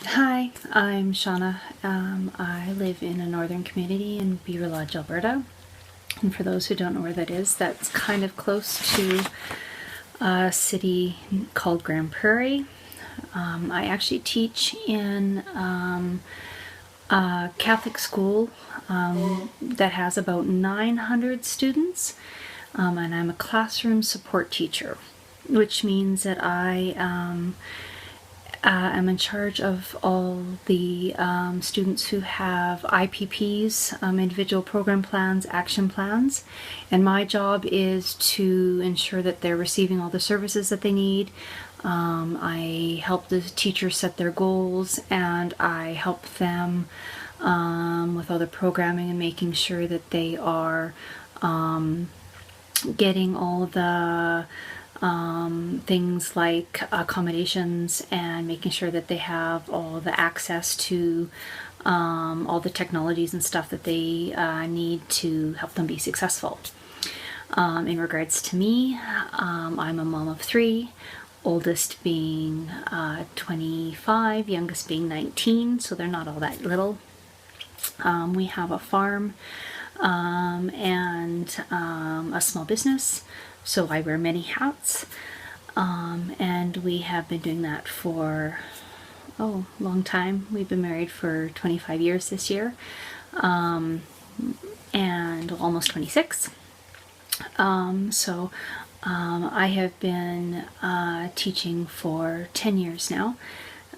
Hi, I'm Shauna. I live in a northern community in Beaver Lodge, Alberta. And for those who don't know where that is, that's kind of close to a city called Grand Prairie. I actually teach in a Catholic school that has about 900 students, and I'm a classroom support teacher, which means that I'm in charge of all the students who have IPPs, individual program plans, action plans, and my job is to ensure that they're receiving all the services that they need. I help the teachers set their goals, and I help them with all the programming and making sure that they are getting all the things like accommodations and making sure that they have all the access to all the technologies and stuff that they need to help them be successful. In regards to me, I'm a mom of three, oldest being 25, youngest being 19, so they're not all that little. We have a farm and a small business, so I wear many hats, and we have been doing that for a long time. We've been married for 25 years this year, and almost 26. I have been teaching for 10 years now.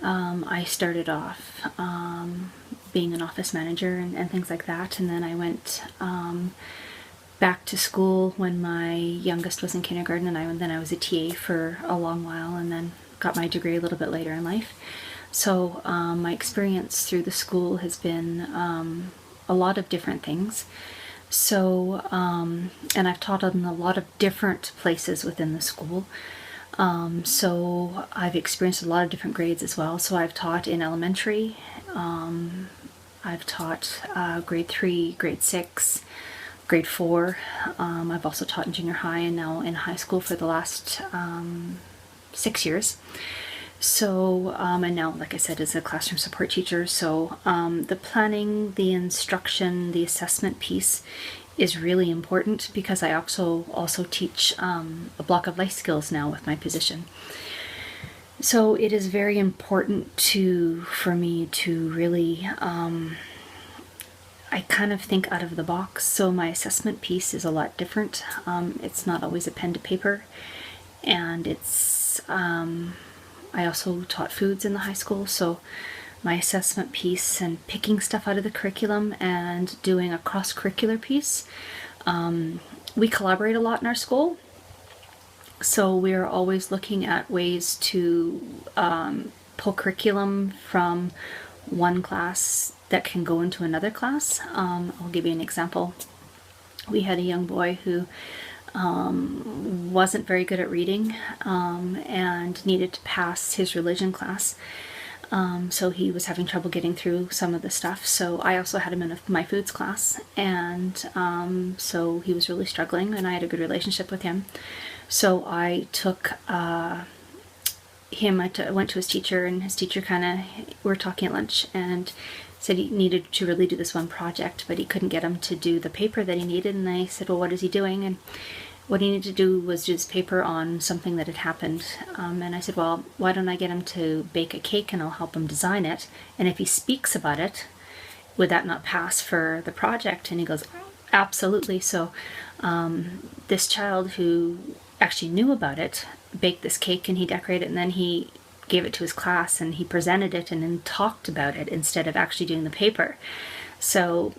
I started off being an office manager and things like that, and then I went back to school when my youngest was in kindergarten, and then I was a TA for a long while, and then got my degree a little bit later in life. So my experience through the school has been a lot of different things. So, and I've taught in a lot of different places within the school. So I've experienced a lot of different grades as well. So I've taught in elementary, I've taught grade 3, grade 6, grade 4. I've also taught in junior high and now in high school for the last 6 years. So, and now, like I said, as a classroom support teacher. So the planning, the instruction, the assessment piece is really important because I also teach a block of life skills now with my position. So it is very important for me to really I kind of think out of the box. So my assessment piece is a lot different. It's not always a pen to paper, and it's I also taught foods in the high school, so my assessment piece and picking stuff out of the curriculum and doing a cross-curricular piece. We collaborate a lot in our school, so we're always looking at ways to pull curriculum from one class that can go into another class. I'll give you an example. We had a young boy who wasn't very good at reading and needed to pass his religion class. So he was having trouble getting through some of the stuff. So I also had him in my foods class, and so he was really struggling, and I had a good relationship with him. So I took him, I went to his teacher, and his teacher we were talking at lunch, and said he needed to really do this one project, but he couldn't get him to do the paper that he needed. And I said, well, what is he doing? And what he needed to do was do this paper on something that had happened. And I said, well, why don't I get him to bake a cake and I'll help him design it? And if he speaks about it, would that not pass for the project? And he goes, absolutely. So this child who actually knew about it baked this cake, and he decorated it, and then he gave it to his class, and he presented it and then talked about it instead of actually doing the paper. So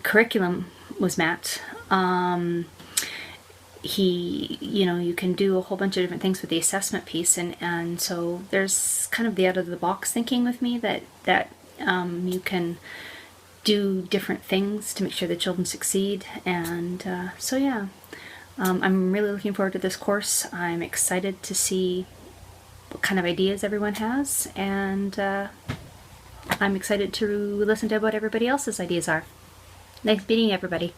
curriculum was met. You can do a whole bunch of different things with the assessment piece, and so there's kind of the out of the box thinking with me that you can do different things to make sure the children succeed. And I'm really looking forward to this course. I'm excited to see what kind of ideas everyone has, and I'm excited to listen to what everybody else's ideas are. Nice meeting everybody.